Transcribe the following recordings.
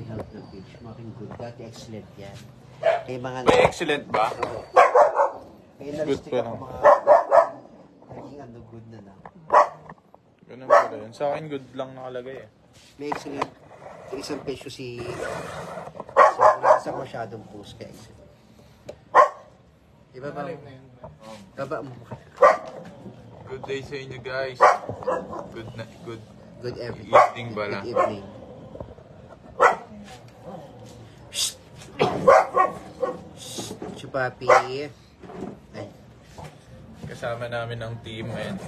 health na page. Making good. Dati excellent yan. Kaya mga... May excellent ba? Kaya Good na-restrict pa ako lang. mga... Naging ano, good na lang. Ganun pala yun. Sa akin, good lang nakalagay eh. May excellent. Yung isang page ko si... Sa masyadong post kaya excellent. Diba ba? Baba mo. Good day sa inyo guys. Good Good evening. evening bala. Good evening. Chupapi. Ay. Kasama namin ang team and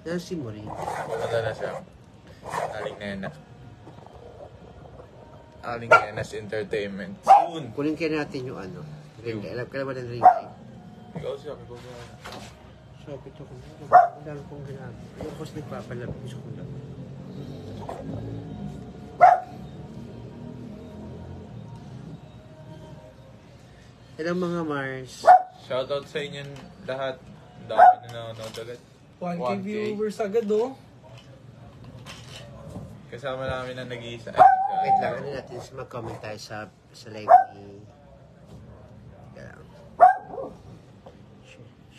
Yan si Maureen. pumunta na siya. Aling Nena. Aling Nena's Entertainment. Soon! Kunin kaya natin yung ano. Ring light. Alam ka naman ng ring light. Ikaw siya. Ikaw siya. Sabi ito ko. Ang dami kong ginagawa. Yung kasi nagpapalabis ko lang. Hello mga Mars. Shoutout sa inyo lahat. Ang dami na nanonood agad. 1K viewers agad oh. Kasama namin ang nag-iisa. Wait lang, ano natin mag-comment tayo sa live ni...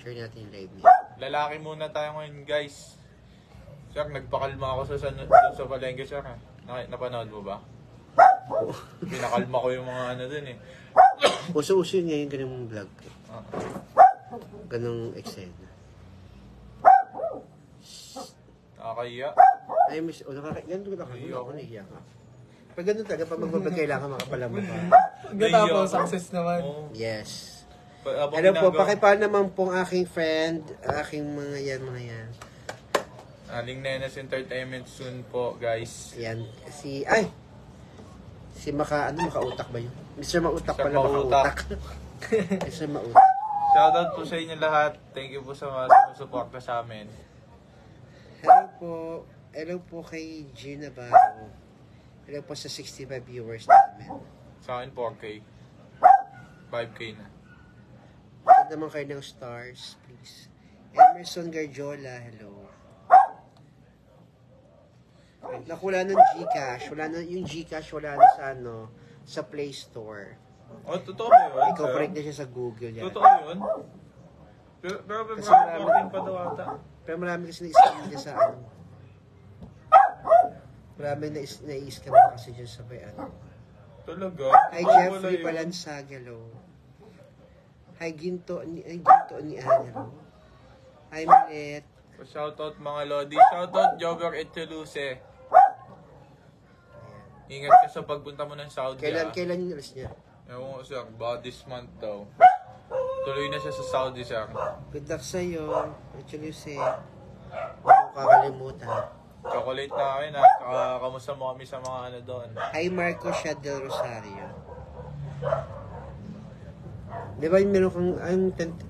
Share natin yung live niya. Lalaki muna tayo ngayon guys. Sir, nagpakalma ako sa palengke sir ha. Napanood mo ba? Pinakalma ko yung mga ano dun eh. Uso-uso yun ngayon ganung vlog. Ganung eksena. Nakakaya. Ay, miss, ganun ko nakakaya ako, nahiya ka. Pag ganun talaga, pag magbabag kailangan makapalama ka. Pagkatapos, success naman. Oh. Yes. Habang Hello po, ginagawa- pakipaan naman pong aking friend, aking mga yan. Aling Nena's Entertainment soon po guys. Yan, si makautak ba yun? Mr. Mautak Mr. pala, Mautak. makautak. Mr. Mautak. Shoutout po sa inyo lahat. Thank you po sa mga sumusuporta sa amin. Hello po kay Gina Barro. Hello po sa 65 viewers namin. Sa akin 4K. 5K na. Saan naman kayo ng stars, please. Emerson Garjola, hello. Naku, wala ng Gcash. Yung Gcash wala na sa sa Play Store. Oh, totoo ba yun? Ikaw sir? correct na siya sa Google yan. Totoo yun? Pero Kasi marami marami- pa daw ata. Pero marami kasi na-scam niya sa Marami na-scam na kasi dyan sa Talaga? Hi, Oo, Jeffrey wala yun. Balansag, hello. Hi, Ginto ni Ana, hello. Hi, Milet. Shoutout mga Lodi. Shoutout Jogger Etcheluce. Ingat ka sa pagpunta mo ng Saudi. Kailan yung alis niya? Ewan ko sir, baka this month daw. Tuloy na siya sa Saudi sir. Good luck sa'yo. Actually, huwag mo kakalimutan. Chocolate na akin ha. Saka kamusta mo kami sa mga ano doon. Hi, Marco Shad del Rosario. Di ba yung meron kang,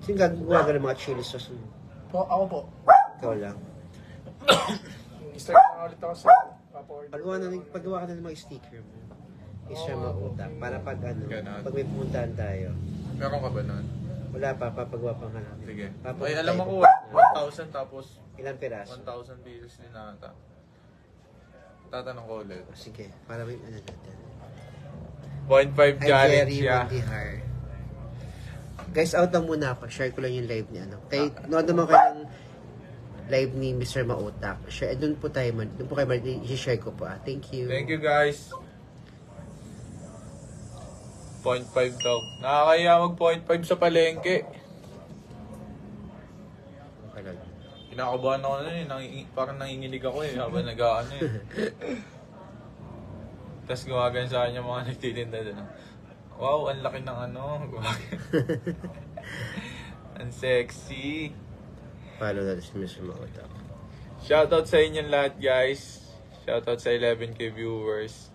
yung gagawa ng mga chili sauce mo? Po, ako po. Ikaw lang. Start na ulit ako sa papa-order. Pagawa ka na ng mga sticker mo. Isa mautak. Para pag Ganon. pag may pumuntahan tayo. Meron ka ba nun? Wala pa, papagawa pa nga namin. Sige. Papagawa Ay, alam tayo. ako, 1,000 tapos Ilang piraso? 1,000 pieces din ata. Tatanong ko ulit. Sige, para may natin. 0.5 Hi, challenge Jerry siya. Mondihar. Guys, out lang muna ako. Share ko lang yung live niya. Nood naman kayo ng live ni Mr. Mautak. Share, doon po tayo, doon po kayo, i-share ko po. Thank you. Thank you guys. 0.5 daw. Nakakaya mag 0.5 sa palengke. Okay lang. Kinakabahan ako na parang nanginginig ako habang nag-aano Tapos gumagan sa akin yung mga nagtitinda doon. Wow, ang laki ng ang sexy. Follow natin si Mr. Mautak. Shoutout sa inyong lahat guys. Shoutout sa 11K viewers.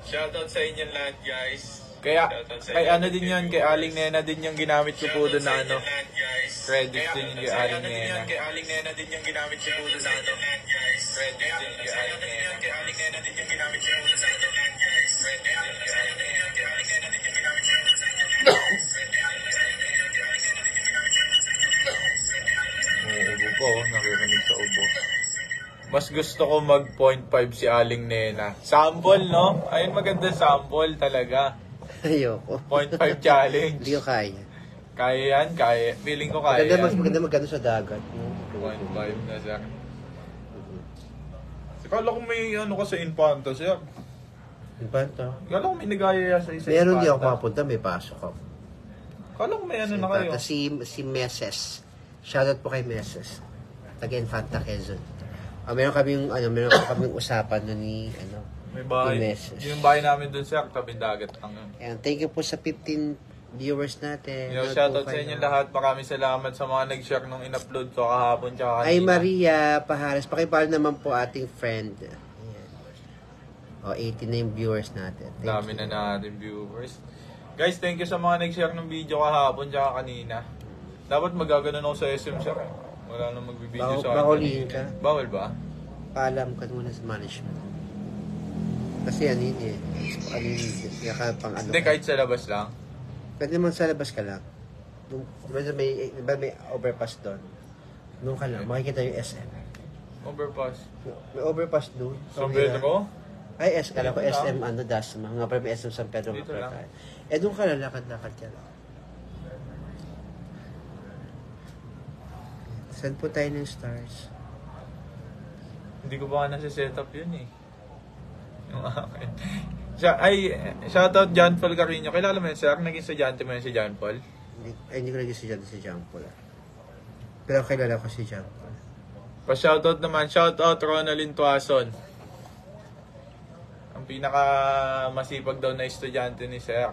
Shoutout sa inyong lahat guys. Kaya, kay ano din yan, kay Aling Nena din yung ginamit ko po doon na credits din yung kay Aling Nena. Kay Aling Nena din yung ginamit ko po doon na credits din yung kay Aling Nena. Kay Aling Nena din yung ginamit ko po doon na credits din yung kay Aling Nena. Kay Aling Nena din yung ginamit ko po doon na Uubo po, nakirinig sa ubo. Mas gusto ko mag 0.5 si Aling Nena. Sample, no? Ayun, maganda sample talaga. Ayoko. 0.5 challenge. Hindi ko kaya. Kaya yan, kaya. Feeling ko kaya yan. Maganda magano sa dagat. 0.5 na siya. Kala ko may ano ka sa Infanta, sir. Infanta? Kala ko may nagaya sa isa Meron di ako mapunta, may pasok ako. Kala ko may ano na kayo. Si Meses. Shoutout po kay Meses. Taga-Infanta, Quezon. Meron kaming usapan nun ni, may bahay. ni Meses. Yung bahay namin dun, sir, tabing dagat lang yun. And thank you po sa 15 viewers natin. Shoutout sa inyo lahat. Maraming salamat sa mga nag-share nung in-upload ko kahapon tsaka kanina. Ay, Maria Pahares. Pakipalo naman po ating friend. Ayan. 80 na yung viewers natin. Dami na natin viewers. Guys, thank you sa mga nag-share ng video kahapon tsaka kanina. Dapat magagano'n ako sa SM, sir. Wala nang magbibideo sa akin. Bakulihin ka. Bawal ba? Paalam ka muna sa management. Kasi ano yun eh. Hindi, kahit sa labas lang. Pwede naman sa labas ka lang. May overpass doon. Doon ka lang. Makikita yung SM. Overpass. May overpass doon. San Pedro? Ay, kala ko SM, Dasma. Nga pa may SM San Pedro. Dito lang. Doon ka lang, lakad-lakad ka lang. Saan po tayo ng stars? Hindi ko ba nasa setup yun eh. Yung akin. Shoutout John Paul Carino. Kilala mo yun, sir? Naging estudyante mo yun si John Paul? Hindi ko naging estudyante si John Paul. Pero kilala ko si John Paul. Pa-shoutout naman. Shoutout Ronaldin Tuason. Ang pinaka masipag daw na estudyante ni sir.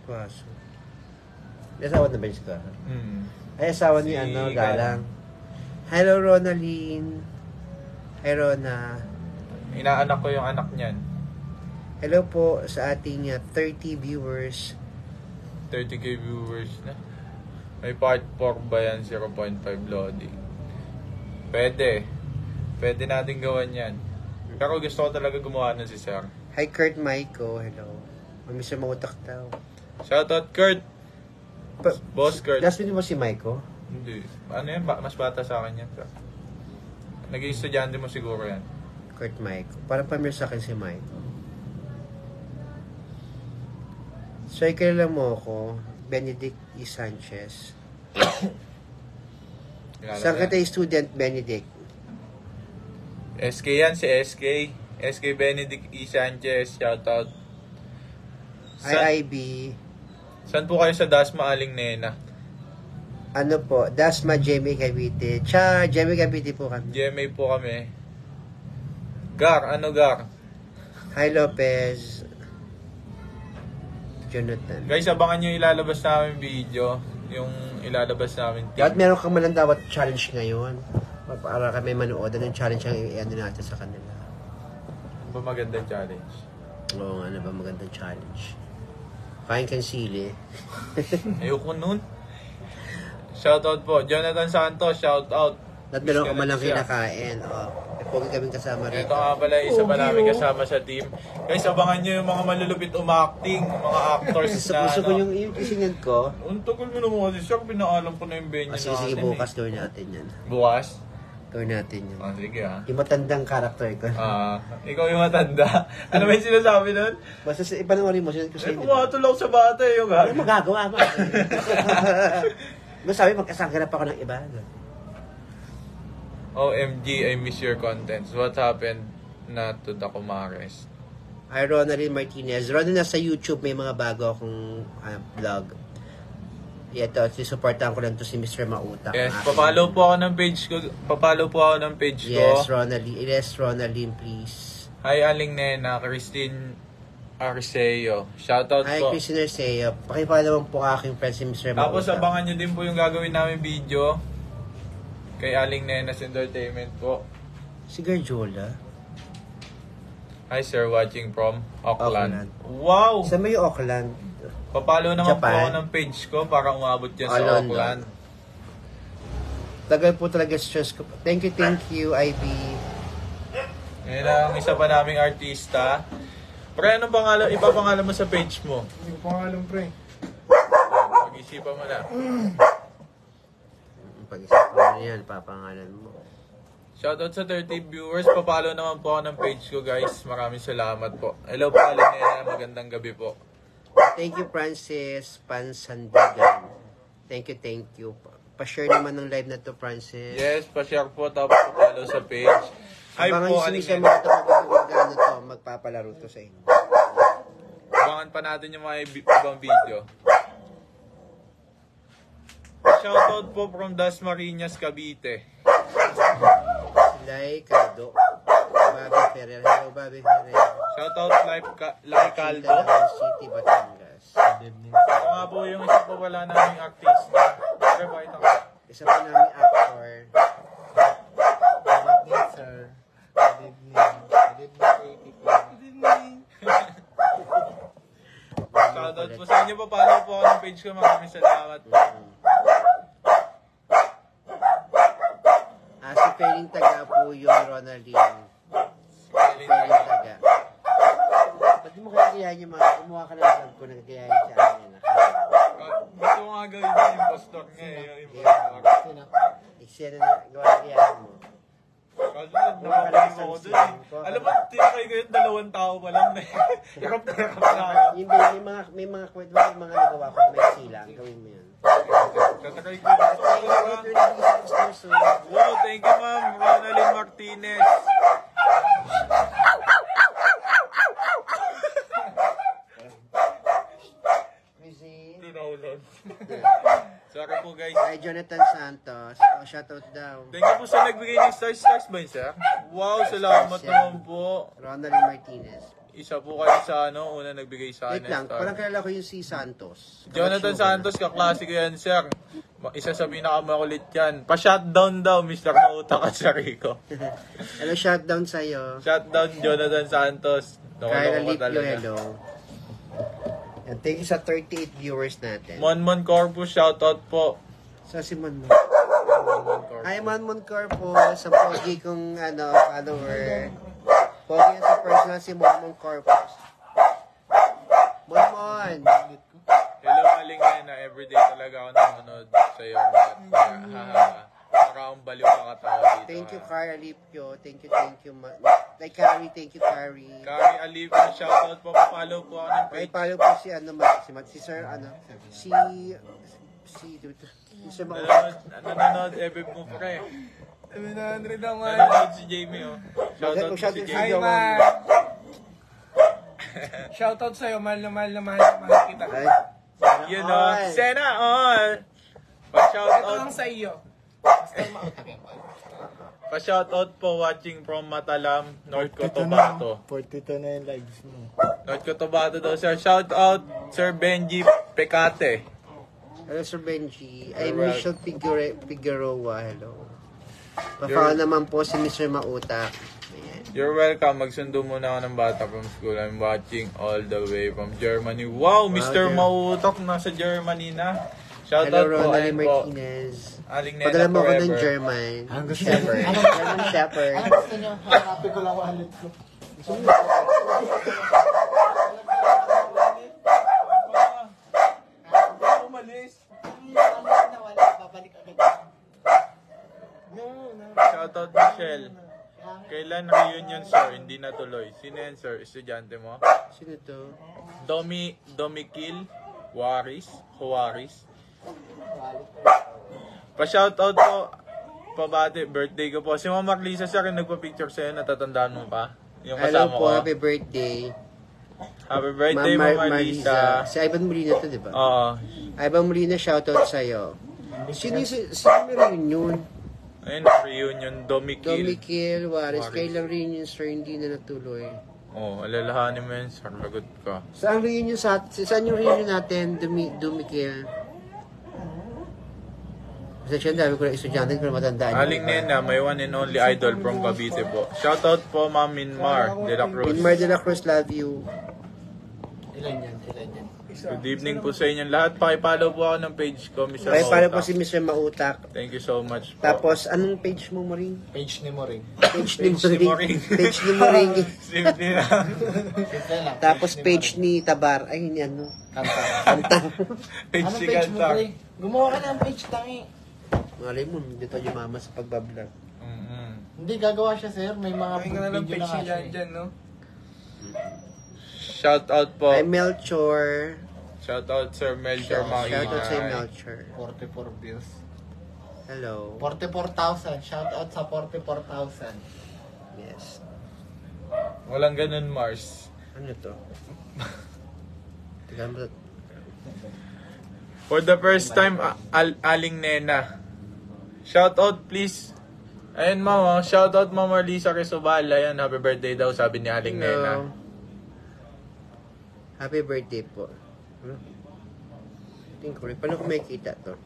Tuason. May asawa na ba yung si Tuason? Ay, asawa ni Galang. Hello, Ronaldin. Hi, Rona. Inaanak ko yung anak niyan. Hello po sa ating 30 viewers. 30k viewers na. May part 4 ba yan? 0.5 loading. Pwede. Pwede natin gawan yan. Pero gusto ko talaga gumawa na si Sir. Hi Kurt Maiko. Hello. Mamiss na mautak daw. Shoutout Kurt. Boss Kurt. Last minute mo si Maiko? Hindi. Ano yan? Mas bata sa akin yan. Sir. Naging estudyante mo siguro yan. Kurt Maiko. Parang pamir sa akin si Maiko. So, kilala mo ako, Benedict E. Sanchez. Saan ka tayo student, Benedict? SK yan, si SK. SK Benedict E. Sanchez, shoutout. IIB. Saan po kayo sa Dasma, Aling Nena? Ano po, Dasma, Jamie Cavite. Jamie Cavite po kami. GMA po kami. Gar, ano Gar? Hi Lopez. Jonathan. Guys, abangan nyo ilalabas namin video. Yung ilalabas namin team. Dapat meron kang malandawat challenge ngayon. Para kami manood ng challenge ang i-ano natin sa kanila. Ano ba magandang challenge? Oo nga, ano ba magandang challenge? Kain kang sili. Ayoko nun. Shoutout po. Jonathan Santos, shoutout. At meron ka man lang kinakain. Pogi kaming kasama rin. Ito nga pala, isa pa namin kasama sa team. Guys, abangan nyo yung mga malulupit umacting, mga actors na Gusto ko yung isingan ko. Ang tagal mo naman kasi, sir, pinaalam ko na yung venue natin. Sige, bukas gawin natin yan. Bukas? Gawin natin yan. Sige Yung matandang karakter ko. Ikaw yung matanda. Ano ba yung sinasabi nun? Basta ipanoorin mo. Pumatulog sa bata yung Ano magagawa mo? Sabi, magkasangganap ako ng iba. OMG, I miss your contents. What happened na to the Kumares? Hi, Ronaldin Martinez. Ronaldin, nasa YouTube may mga bago akong vlog. Ito, supportahan ko lang to si Mr. Mautak. Yes, papalo po ako ng page ko. Papalo po ako ng page ko. Yes, Ronaldin. Yes, Ronaldin, please. Hi, Aling Nena. Christine Arceo. Shoutout Hi, po. Hi, Christine Arceo. Pakipala po aking friend si Mr. Mautak. Tapos abangan nyo din po yung gagawin namin video. Kay Aling Nena's Entertainment po. Si Garjola. Hi sir, watching from Auckland. Auckland. Wow! Sa may Auckland. Papalo naman Japan. po ako ng page ko para umabot dyan sa London. Auckland. Tagal po talaga stress ko. Thank you, IB. Ngayon ang isa pa naming artista. Pre, anong pangalan, ipapangalan mo sa page mo? Hindi ko pangalan, pre. Pag-isipan mo na. Pag-isip mo yan, papangalan mo. Shoutout sa 30 viewers. Papalo naman po ako ng page ko, guys. Maraming salamat po. Hello po, Aling Nena. Magandang gabi po. Thank you, Francis Pansandigan. Thank you. Pa-share naman ng live na to, Francis. Yes, pa-share po. Tapos papalo sa page. Hi Abangan po, yung Aling sinisya Nena. mo ito, magpapalaro to sa inyo. Abangan pa natin yung mga ibang video. Shoutout po from Dasmariñas, Cavite. Lai Caldo. Bobby Ferrer. Hello, Bobby Ferrer. Shoutout Lai Caldo. Caldo. City, Batangas. Ito nga po yung isa po wala naming artista. Pero bakit ako? Isa pa namin actor. Good evening, sir. Good evening. Good evening. Shoutout po sa inyo. Papalo po ako ng page ko. Maraming salamat po. Si Feling Taga po yung Ronaldine. Feling Taga. Ba't mo kaya kayahin yung mga kumuha ka ng vlog ko nagkayahin siya akin? Gusto ko nga gawin yung impostor nga eh. Yung impostor. Siya na gawa kayahin mo. Kasi nakakalim ako dun eh. Alam mo, tinakay ko yung 2 tao pa lang na eh. Hirap na ako. Yung may mga kwento, may mga nagawa ko na may silang. Gawin mo yun. Tatakay ko. Wow, thank you ma'am. Ronaldine Martinez. Tinaulan. Sorry po guys. Ay, Jonathan Santos. Shoutout daw. Thank you po sa nagbigay ng stars ba yun, sir? Wow, salamat naman po. Ronaldine Martinez. Isa po kayo sa una nagbigay sa Wait lang, star. parang kilala ko yung si Santos. Jonathan Santos, kaklase ko yan, sir. Isa sa pinakamakulit yan. Pa-shutdown daw, Mr. Mauta ka sa Rico. Hello, shutdown sa'yo. Shutdown, Jonathan Santos. Kyle Alipio, hello. And thank you sa 38 viewers natin. Monmon Corpus, shoutout po. Sa si Monmon. Monmon Corpus. Hi, Monmon Corpus. Sa pogi kong follower. Pogi sa personal si Monmon Corpus. Monmon! Hello, Aling Nena. Everyday talaga ako nanonood sa'yo. Para akong baliw ka katawa dito. Thank you, Kyle Alipio. Thank you. Like Carrie, thank you, Carrie. Carrie Alipio, shoutout po. Follow po ako ng Ay, page. follow po si si Sir, Sir Mauta. Nanonood, FF mo pre. 700 naman. Nanonood si Jamie, oh. Shoutout po si Shoutout si Jamie. Hi, man. Shoutout sa'yo. Mahal na mahal kita. Ay, Yun, oh. Sena, all. Pa-shoutout. Ito lang sa iyo. Pa-shoutout po watching from Matalam, North Cotabato. 42 na yung lives mo. North Cotabato daw, sir. Shoutout, Sir Benji Pecate. hello, Sir Benji. Ay, Alright. Michelle Figueroa, hello. Pa-follow naman po si Mr. Mauta. Ayan. You're welcome. Magsundo muna ako ng bata from school. I'm watching all the way from Germany. Wow, Mr. Wow, Mautok nasa Germany na. Hello, Shoutout po. Ronaldine Ayun po. Martinez. Aling Nena Padala mo ako ng forever. German. Ang gusto Shepherd. German Shepherd. Ano gusto nyo? Hanapin ko lang wallet ko. Umalis. Babalik agad. Shoutout Michelle. Kailan reunion, sir? Hindi natuloy. Sino yan, sir? Estudyante mo? Sino to? Domikil Juarez. Pa-shoutout po. Pabati, birthday ko po. Si Ma'am Marlisa, sir, yung nagpa-picture sa'yo, natatandaan mo pa? Yung Hello kasama po, ko. happy birthday. Happy birthday, Ma'am Marlisa. Si Ivan Molina to, di ba? Oo. Ivan Molina, shoutout sa'yo. Sino may reunion? Ayun, reunion, Domikil. Domikil, Juarez. Juarez. Kailang reunion, sir, hindi na natuloy. Alalahanin mo yun, sir. Lagot ka. Saan reunion saan yung reunion natin, Domikil? Kasi dami ko na estudyante ko na matandaan. Aling Nena, may one and only idol from Cavite po. Shoutout po, Ma'am Minmar de la Cruz. Inmar de la Cruz, love you. Ilan yan? Good evening po sa inyong lahat. Pakipollow po ako ng page ko, Mr. Kaya para Mautak. po si Mr. Mautak. Thank you so much po. Tapos, anong page mo, Moring? Page ni Moring. Page ni Page ni Moring. Moring. Page ni Moring. Simple lang. Simple lang. Tapos page ni Tabar. Ay, hindi ano. Kanta. Page Anong si page mo, Kantar. pre? Gumawa ka ng page tangi. Malay mo, hindi tayo mama sa pagbablog. Mm-hmm. Hindi, gagawa siya, sir. May mga Ay, ka na lang video na page nga siya. niya dyan, no? Shout out po. Hi, Melchor. Shout out Sir Melchor Shout out sa Maingay. Melchor. 44 views. Hello. 44,000. Shout out sa 44,000. Yes. Walang ganun, Mars. Ano to? Tignan mo. For the first time, Aling Nena. Shout out please. Ayun mama, shout out Mama Lisa Rizobal. Ayan, happy birthday daw sabi ni Aling Nena. Happy birthday po. Tingin ko rin. Paano ko makikita to?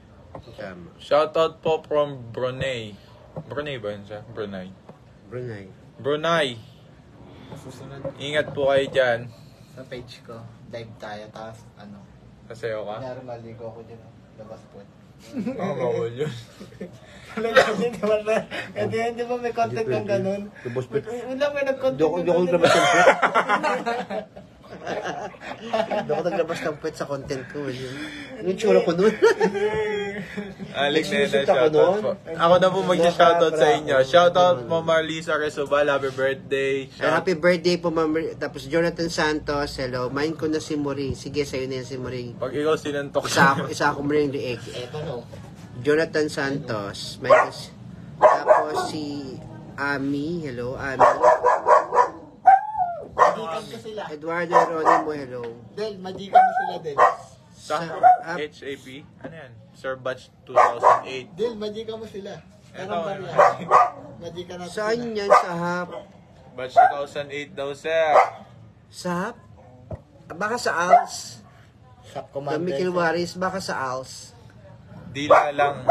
Tama. Shout out po from Brunei. Brunei ba yun siya? Brunei. Brunei. Brunei. Susunod Ingat po kayo dyan. sa page ko, dive tayo, tapos ano. Kasayo ka? Kunyari maligo ako dyan, labas po. Oo, bawal yun. Di ba may content kang ganun? Lubos po. Wala may nag-content Doon ko naglabas ng puwet. Doon ko naglabas ng puwet sa content ko. Yung tsura ko nun. Alex Nena, Nagsusunod ako shout out nun. po. Ako na po mag-shoutout sa inyo. Shout out Mama Lisa Rizobal, happy birthday. Happy birthday po, Ma'am. Tapos Jonathan Santos, hello. Mind ko na si Muring. Sige, sa'yo na yan si Muring. Pag ikaw sinantok Isa ako Muring liig. Eto no. Jonathan Santos. Tapos si Ami, hello, Ami. Majikan ko sila. Eduardo Ronimo, hello. Del, majikan mo sila, Del. sa ah, HAP. Ano yan? Sir Batch 2008. Del, majikan mo sila. Eto, Anong barya? Majikan natin Saan sila. yan? Sa HAP? Batch 2008 daw, sir. Sa HAP? Baka sa ALS. Shop Domikil commander. Waris, baka sa ALS. Dila lang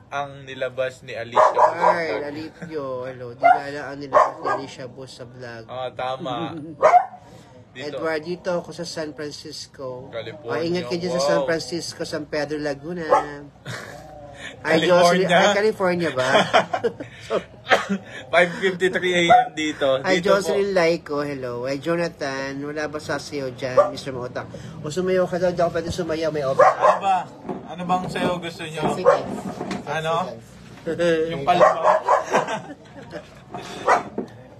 ang nilabas ni Alicia. Carl, Alipio, hello. Di na lang ang nilabas ni Alicia Bus sa vlog. Tama. Dito. Edward, dito ako sa San Francisco. California, Ingat ka dyan sa wow. San Francisco, San Pedro Laguna. Ay, Jocelyn, California ba? 5:53 a.m. dito. Ay, Dito Jocelyn Laico, hello. Ay, Jonathan, wala ba sa sayo dyan, Mr. Mautak? O sumayaw ka daw, di ako pwede sumayaw, may open. Ano ba? Ano bang sayo gusto nyo? Sexy dance. Ano? Sexy Yung palma?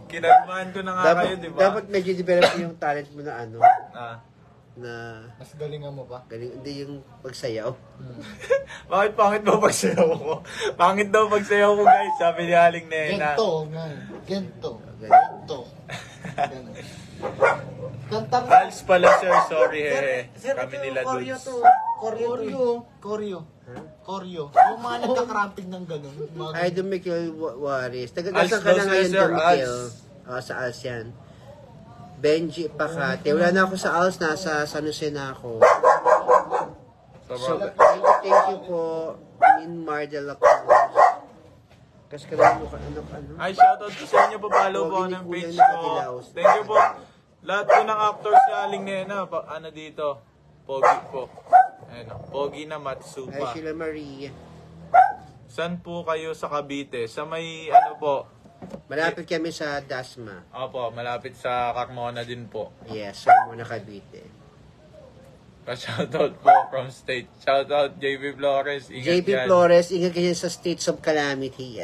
Kinagmaan ko na nga kayo, di ba? Dapat medyo develop yung talent mo na ano, Ah. na dance. Mas galingan mo pa. galing, hindi yung pagsayaw. Bakit pangit daw pagsayaw ko? Pangit daw pagsayaw ko, guys. Sabi ni Aling Nena. Gento, nga. Gento. Gento. Ganun. Kanta mo. Als pala, sir. Sorry, hehe. Sir, Kami ito nila yung Koryo dudes. to. Koryo. Koryo. Yung mga nagkakaramping ng ganun. Mga Ay, Dumikil Waris. Als Tagagasan ka daw, na ngayon, sir, Dumikil. Als. Sa Als yan. Benji Pakate. Wala na ako sa Als, nasa San Jose na ako. So, thank you po, Minmar de la Cruz. Kasi kailangan mo ano. Ay, shoutout po sa inyo. Papalo po ako ng page ko. Thank you po. Lahat po ng actors ni Aling Nena. Ano dito? Pogi po. Ayun, Pogi na Ay, Matsupa. Sheila Marie. Saan po kayo sa Cavite? Sa may ano po? Malapit kami sa Dasma. Opo, malapit sa Carmona din po. Yes, sa Muna Cavite. Pa-shoutout po from state. Shoutout JB Flores. Ingat JP yan. Flores, ingat kayo sa States of Calamity.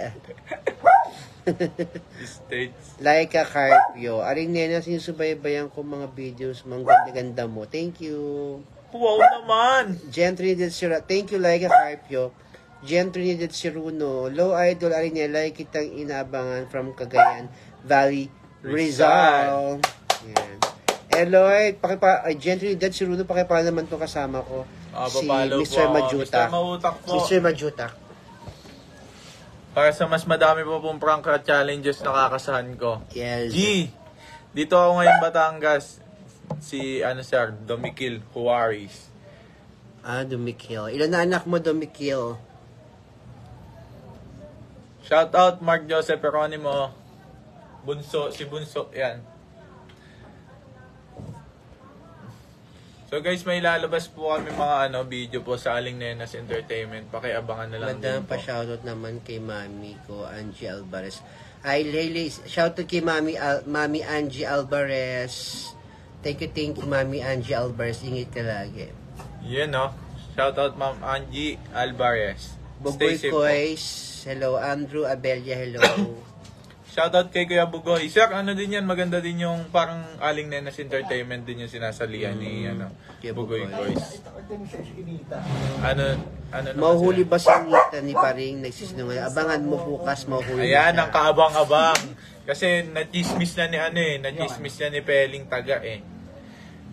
States. Laika Carpio. Aring Nena, sinusubaybayan ko mga videos, mga ganda-ganda mo. Thank you. Wow naman! Gentry did si Thank you, Laika Carpio. Gentry did si Runo. Low Idol, Aring Nena, like kitang inabangan from Cagayan Valley, Rizal. Yan. Lloyd, Gentry did si Runo, pakipala naman itong kasama ko. Si Papalo Mr. po. Majutak. Mr. Mautak po. Mr. Majutak. Para sa mas madami po pong prank challenges na kakasahan ko. Yes. G! Dito ako ngayon Batangas. Si, sir, Domikil Juarez. Dumikil. Ilan na anak mo, Dumikil? Shout out Mark Joseph Peronimo. Bunso, si Bunso, yan. So guys, may lalabas po kami mga video po sa Aling Nena's Entertainment. Pakiabangan na lang din Madam, po. pa-shoutout naman kay Mami ko, Angie Alvarez. Ay, Lele, shoutout kay Mami Angie Alvarez. Thank you, Mami Angie Alvarez. Ingit ka lagi. Yan, no? Shout out Ma'am Angie Alvarez. Buboy Stay safe po. Koys, hello. Andrew Abelia, hello. Shoutout kay Kuya Bugoy. Sir, ano din yan? Maganda din yung parang Aling Nenas Entertainment din yung sinasalihan ni Kuya Bugoy Bugoy. Boys. Ano naman Mahuhuli sila? ba si Nita ni Paring nagsisinungaling? Abangan mo bukas, mahuhuli Ayan, siya. ang kaabang-abang. Kasi na-chismis na ni na-chismis na ni Peling Taga eh.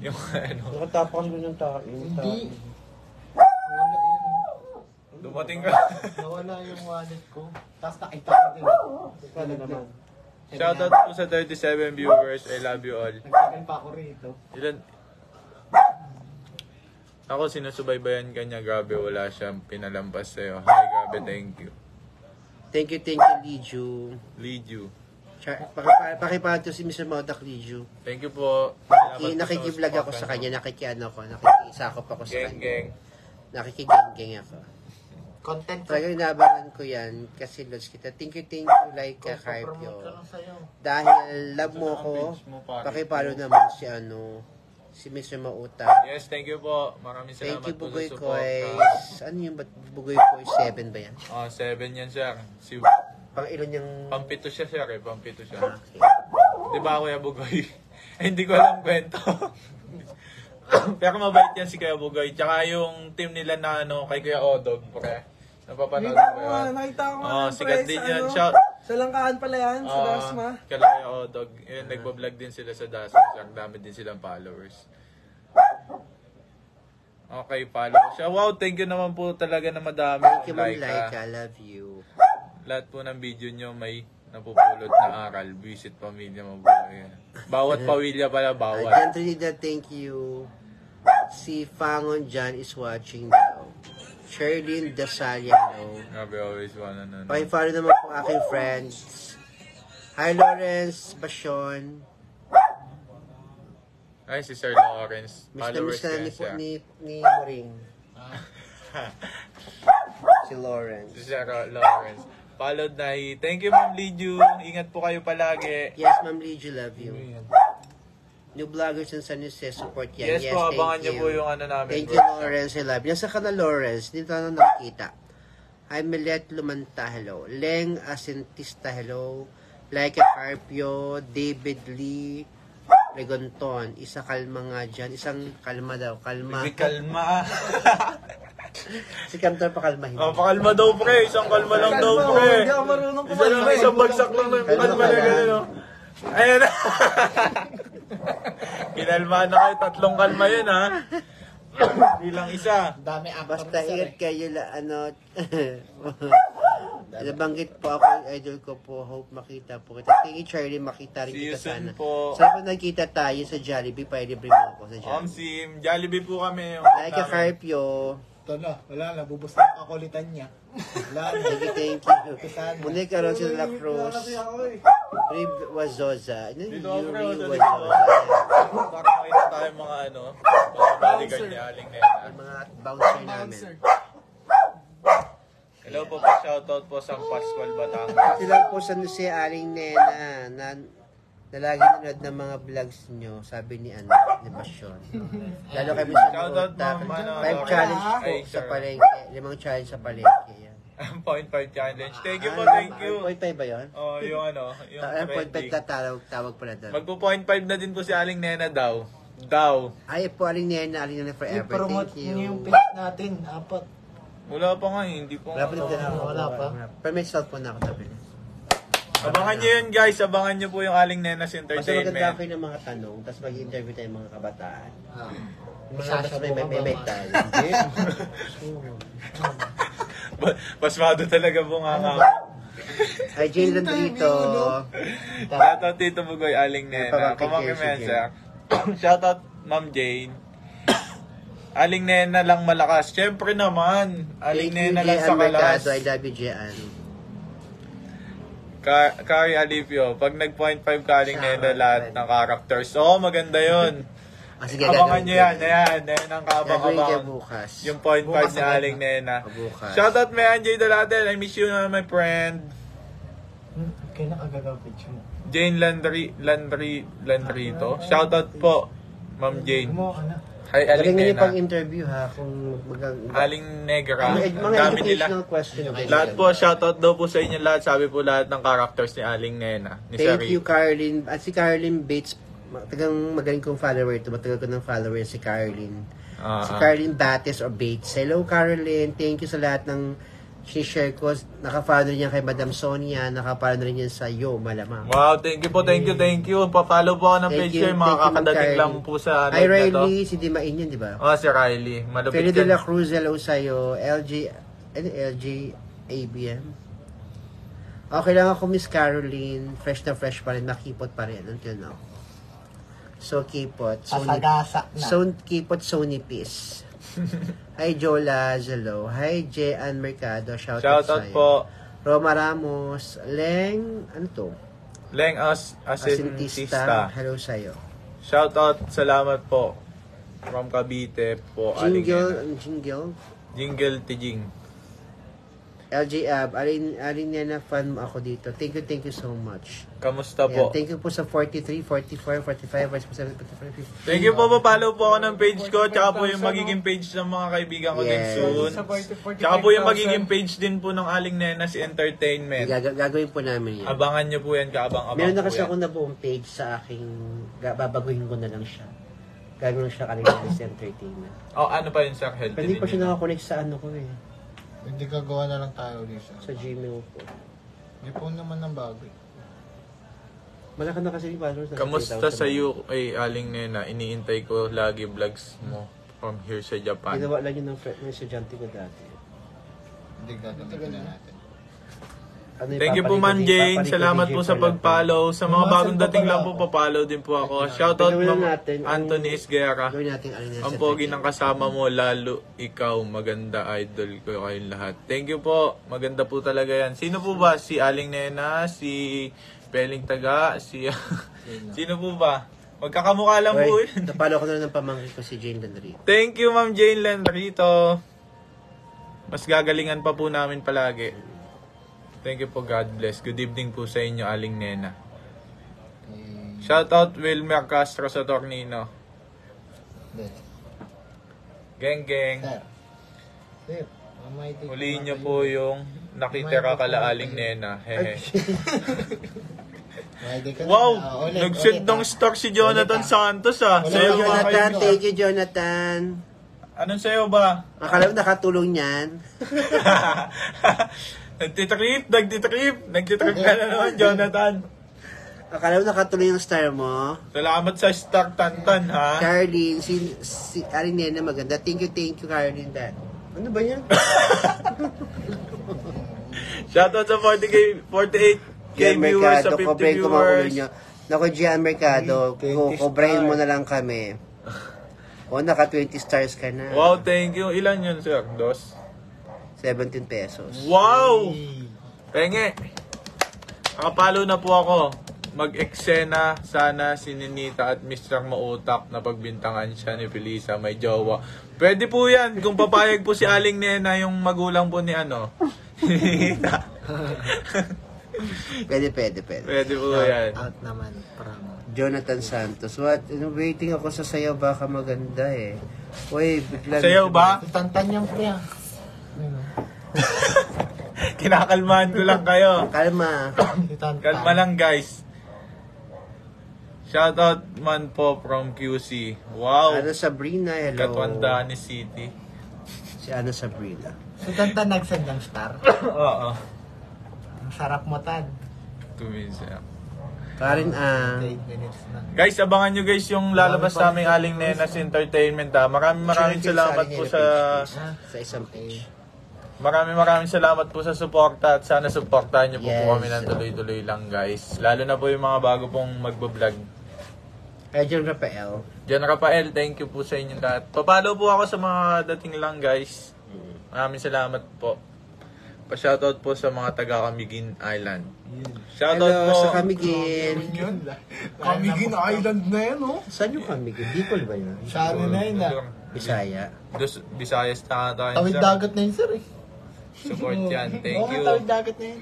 Yung ano, Nakatapakan mo ng tao. Hindi. Nawala yun. dumating ka. Nawala yung wallet ko. Tapos nakita ko din. Kala naman. Shoutout po sa 37 viewers. I love you all. Nagtagal pa ako rito. Ilan? Ako sinusubaybayan ka niya. Grabe, wala siyang pinalampas sa'yo. Hi, grabe, thank you. Thank you, Liju. Lead you. Pakipato si Mr. Mautak Liju. Thank you po. Nakikiblog ako sa kanya, nakikisakop ako sa Geng, kanya. geng. Nakikigeng ako. Content ko. Talagang inabangan ko yan kasi lods kita. Thank you, Laika Promote Carpio. ka lang sa'yo. Dahil love mo ko, pakipalo naman si Mr. Mautak. Yes, thank you po. Maraming Thank salamat you, po Bugoy sa support. Koy. Ano yung Bugoy Koy? 7 ba yan? 7 yan, sir. Pang ilo niyang... Pampito siya, sir. Pampito siya. Okay. Di ba, Kuya Bugoy? Hindi ko alam kwento. Pero mabait yan si Kuya Bugoy. Tsaka yung team nila na kay Kuya Odog. Pre. Napapanood ko yun. Nakita ko nga. Sikat din yan. Ano, sa Langkaan pala yan, sa Dasma. Kala Kuya Odog. Yun, nagbablog din sila sa Dasma. Ang dami din silang followers. Okay, follow siya. Wow, thank you naman po talaga na madami. Thank you, Ma'am Laika. I love you. Lahat po ng video nyo may napupulot na aral. Visit pamilya, mabuhay. Bawat pamilya pala, bawat. Jan Trinidad, thank you. Si Fangon Jan is watching daw. Sherlyn Dasalia, no. Grabe, always wanna know. Pakifollow naman po aking friends. Hi, Lawrence Basyon. Ay, si Sir Lawrence. Miss na Followers miss na yan ni, siya. ni Moring. Si Lawrence. Si Sir Lawrence. Followed na thank you, Ma'am Liju. Ingat po kayo palagi. Yes, Ma'am Liju, love you. New vloggers in San Jose, support yan. Yes, po, abangan thank niyo po yung ano namin. Thank you, Lawrence. I love you. Nasa ka na, Lawrence. Dito na nakikita. Hi, Milet Lumanta, hello. Leng Asentista, hello. Laika Carpio, David Lee, Regonton. Isa kalma nga dyan. Isang kalma daw. Kalma. Hindi kalma. Si Kantor pakalmahin. Pakalma daw, pre. Isang kalma lang daw, pre. Hindi ako marunong Isa lang, isang bagsak lang ng kalma na gano'n, no? Ayan na. Kinalmaan na kayo. 3 kalma yun, ha? Hindi lang isa. Dami actor Basta na sir ingat kayo nabanggit po ako, idol ko po, hope makita po kita. Thank you, Charlie, makita rin See you kita sana. soon po. Sana po nagkita tayo sa Jollibee, pwede bring mo ako sa Jollibee. Sim, Jollibee po kami. Like a Carpio. Ito na, wala na, bubos na ang kakulitan niya. Wala na. Thank you. Muna karoon sila La Cruz. Rib Wazoza. Dito ako, pre. Yuri Dito. Wazoza. Para makita tayo mga mga bodyguard ni Aling Nena. Yung mga bouncer namin. Hello po, shoutout po sa Pascual Batangas. Sila po sa si Aling Nena na lagi nanood ng mga vlogs nyo, sabi ni Pasyon. Lalo kami sa Shoutout, Mautak. ma'am, 5 challenge po Ay, sa sir. palengke. 5 challenge sa palengke. Yan. 0.5 challenge. Thank you po, thank you. 0.5 ba yun? Oh, yung yung 0.5 trending. na tawag pala doon. Magpo 0.5 na din po si Aling Nena daw. Daw. Ay po, Aling Nena forever. I-promote Thank you. niyo yung page natin. Apat. Wala pa nga, hindi po. Wala pa din Wala pa. Pero may cellphone na ako tabi. Abangan nyo yun, guys. Abangan nyo po yung Aling Nena's Basta maganda Entertainment. kayo ng mga tanong, tapos mag-interview tayo ng mga kabataan. Masasya May mo ba? tayo. Pasmado talaga po nga nga. Ay, Jane Landrito. Shoutout Tito Bugoy, Aling Nena. Pamangkin mo yan, sir. Shoutout Ma'am Jane. Aling Nena lang malakas. Siyempre naman. Aling Nena lang sa kalas. I love you, Jean. Kari Alipio, pag nag-0.5 ka Aling Nena lahat ng characters. Oo, maganda yun. Sige, Abangan nyo yan. Ayan ang Gagawin ka kaabang-abang. bukas. Yung 0.5 Bukas ni agad Aling Nena. Bukas. Shoutout may Anjay Dalatel. I miss you na my friend. Kaya nakagagaw picture mo. Jane Landrito. Shoutout po, Ma'am Jane. Gumawa ka na. Hi, Aling Galing niyo Nena. pang interview ha. Kung Aling Negra. mga Ang dami nila. educational question. Lahat po, shoutout daw po sa inyo lahat. Sabi po lahat ng characters ni Aling Nena. Ni Thank Sari. you, Caroline. At si Caroline Bates, tagang magaling kong follower ito. Matagal ko ng follower si Caroline. Si Caroline Bates or Bates. Hello, Caroline. Thank you sa lahat ng share ko. Naka-follow niya kay Madam Sonia. Naka-follow rin niya sa Yo, malamang. Wow, thank you po, thank you, thank you. Papalo po ako ng Thank page you, ko. Mga thank you, kakadating Ma'am lang Caroline. po sa Hi, live na to. Riley. Si Dimain yun, di ba? Oh, si Riley. Malupit Feli de la yan. Cruz, hello sa'yo. LG ABM. Okay lang ako, Miss Caroline. Fresh na fresh pa rin. Nakipot pa rin until now. So, kipot. Sasagasa na. Kipot, Sony Peace. Hi, Jola. Hello. Hi, Jean Mercado. Shoutout Shoutout sa'yo. po. Roma Ramos. Leng, ano to? Leng Asintista. Asintista. Hello sa'yo. Shoutout, salamat po. From Cavite po, Aling Nena. Jingle Tijing. LG Ab, alin Nena, fan mo ako dito. Thank you so much. Kamusta Ayan, po? thank you po sa 43, 44, 45, 47, 55. Thank you po, papalo po ako ng page ko. Tsaka po yung magiging page ng mga kaibigan ko din Yes. soon. Tsaka po yung magiging page din po ng Aling Nena si Entertainment. Gagawin po namin yan. Abangan nyo po yan, kaabang-abang Meron na po kasi yan. ako na buong page sa aking, babaguhin ko na lang siya. Gagawin siya kanina sa entertainment. Oh, ano pa yun, Sir Healthy? Pero hindi pa siya nakakonect sa ano ko eh. Hindi ka gawa na lang tayo, Lisa. Sa Gmail ko. Hindi po naman ng bago. Malaki na kasi yung followers. na Kamusta 3,000. sa iyo, Aling Nena? Iniintay ko lagi vlogs mo from here sa Japan. Ginawa lang yun ng estudyante ko dati. Hindi gagamitin na natin. Ano, Thank you po, Ma'am Jane. Salamat po sa pag-follow. Sa mga bagong dating lang po, papalo din po ako. Shoutout, Ma'am Anthony Isguera. Gawin natin ano Ang pogi ng kasama mo, lalo ikaw, maganda idol ko kayong lahat. Thank you po. Maganda po talaga yan. Sino po ba? Si Aling Nena, si Peling Taga, si... Sino po ba? Magkakamukha lang po yun. Napalo ko na ng pamangkin ko si Jane Landry. Thank you, Ma'am Jane Landrito. Mas gagalingan pa po namin palagi. Thank you po, God bless. Good evening po sa inyo, Aling Nena. Shoutout Wilmer Castro sa Tornino. Geng geng. Sir, mamay Huliin niyo po yung nakitira kala Aling Nena. Hehe. Wow! Nag-send ng star si Jonathan Santos ah. Sayo ba Jonathan, kayo? thank you, Jonathan. Anong sayo ba? Akala mo nakatulong yan. Nagtitrip ka na naman, Jonathan. Akala mo nakatulong yung star mo. Salamat sa star Tantan, ha? Caroline, si Aling Nena maganda. Thank you, Caroline. Dad. Ano ba yan? Shoutout sa 48K viewers, sa 50 Kobrahin ko mga ulo viewers. nyo. Naku, Gian Mercado, kobrahin mo na lang kami. O, naka 20 stars ka na. Wow, thank you. Ilan yun, sir? 17 pesos. Wow! Penge! Nakapalo na po ako. Mag-eksena sana si Ninita at Mr. Mautak na pagbintangan siya ni Felisa may jowa. Pwede po yan kung papayag po si Aling Nena yung magulang po ni Ninita. Pwede. Pwede po yan. Out naman, parang. Jonathan Santos. What? Waiting ako sa sayaw, baka maganda eh. Uy, bigla. Sayaw ba? Tantan yung pre. Kinakalmahan ko lang kayo. Kalma. Kalma lang, guys. Shoutout man po from QC. Wow. Ana Sabrina, hello. Katwandani City. Si Ana Sabrina. Si Tantan nag-send ng star. Oo. Ang sarap mo, Tan. Tuminsa. Karen, 8 minutes na. Guys, abangan nyo guys yung lalabas naming Aling Nena's Entertainment ha. Maraming salamat po sa... Sa isang page. Maraming salamat po sa suporta at sana suportahan nyo po, Yes. po kami ng tuloy-tuloy lang guys. Lalo na po yung mga bago pong magbablog. Kaya John Rafael. John Rafael, thank you po sa inyong lahat. Papalo po ako sa mga dating lang guys. Maraming salamat po. Pa-shoutout po sa mga taga Camiguin Island. Shoutout Hello po. sa Camiguin. Camiguin Island na yan, oh. Saan yung Camiguin? Bicol ba yun? Shari na yun, ah. Bisaya. Visayas na tayo. Tawid dagat na yun, sir, eh. Support yan. Thank Oo, you. tawid dagat na yun.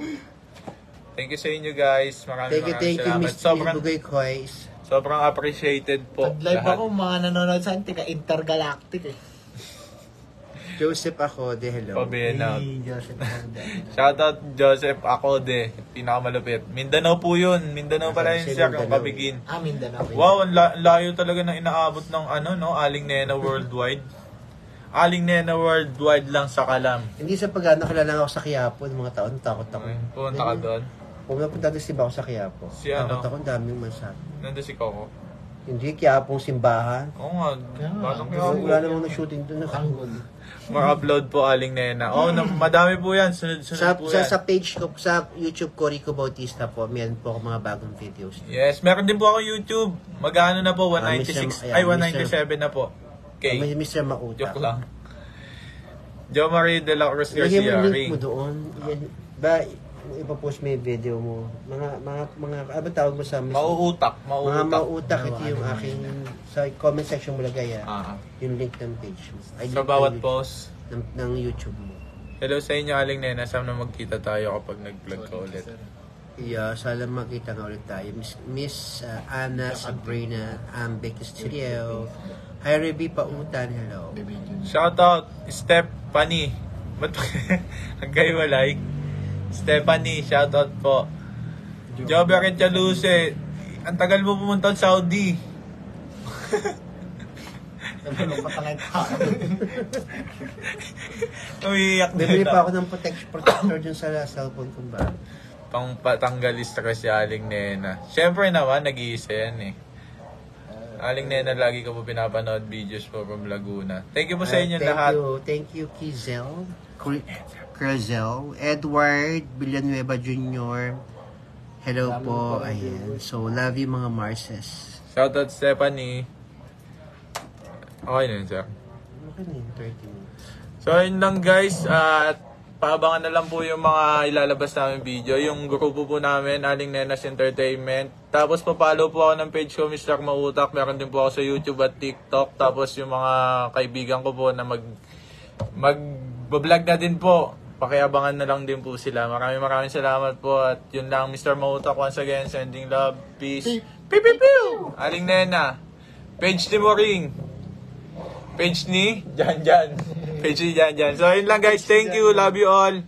Thank you sa inyo guys. Maraming Thank you, salamat. Miss Sobrang Bugay Koys. Sobrang appreciated po. Pag live lahat. ako, mga nanonood sa akin, intergalactic eh. Joseph Acode, hello. Pabena. Hey, Joseph Acode. Shoutout Joseph Acode. Pinakamalupit. Mindanao po yun. Mindanao pala yun siya kung Mindanao. kabigin. Mindanao. Wow, ang layo talaga ng inaabot ng Aling Nena Worldwide. Aling Nena Worldwide lang sa Kalam. Hindi sa pag-ano, kilala ako sa Quiapo, ng mga taon, takot ako. Pumunta ka doon. Pumunta doon si Bako sa Quiapo. Si ano? Takot ako, ang daming masak. Nandun si Coco. Hindi, Quiapong simbahan. Oo nga. Batang Wala namang na-shooting doon. Tanggol. Ma-upload po Aling Nena. Madami po yan. Sunod-sunod po yan. Sa page ko, sa YouTube ko, Rico Bautista po, meron po ako mga bagong videos. Yes, meron din po ako YouTube. Magkano na po? 196, Mr. ay 197 na po. Okay. Mr. Mauta. Joke lang. Jo Marie de la Cruz Lagyan mo Garcia. yung link Ring. mo doon. Yan. Ba, ipapost mo yung video mo. Ano ba tawag mo sa Mauutak. Mga Mauutak. mautak, ito yung aking, sa comment section mo lagay yung link ng page mo. Ay, Sa link bawat ng- post. ng YouTube mo. Hello sa inyo, Aling Nena. Sana magkita tayo kapag nag-vlog ka ulit. Yeah, sana makita nga ulit tayo. Miss Ana Sabrina Ambek Studio. Hi, Reby Pautan. Hello. Shoutout, Stephanie. Ba't nagkaiwalay? Stephanie, shoutout po. Jober Chaluse. Ang tagal mo pumunta sa Saudi. Nagulong pa talaga ako. Umiiyak Bibili din pa ako ng protector dun sa cellphone ko ba? Pang patanggal stress si Aling Nena. Siyempre naman, nag-iisa yan eh. Aling Nena, lagi ko po pinapanood videos po from Laguna. Thank you po sa inyo lahat. Thank you, Kizel. Crizel. Edward Villanueva Jr. Hello po. Ayan. So, love you mga Marses. Shoutout Stephanie. Okay na yun, sir. Okay na yun, 30 minutes. So, yun lang guys. At paabangan na lang po yung mga ilalabas namin video. Yung grupo po namin, Aling Nenas Entertainment. Tapos papalo po ako ng page ko, Mr. Mautak. Meron din po ako sa YouTube at TikTok. Tapos yung mga kaibigan ko po na mag-vlog na din po. Pakiabangan na lang din po sila. Maraming salamat po. At yun lang, Mr. Mautak once again. Sending love, peace. Pew, pew, pew! Aling Nena. Page ni Moring. Page ni Jan. Page ni Jan. So, yun lang guys. Thank you. Love you all.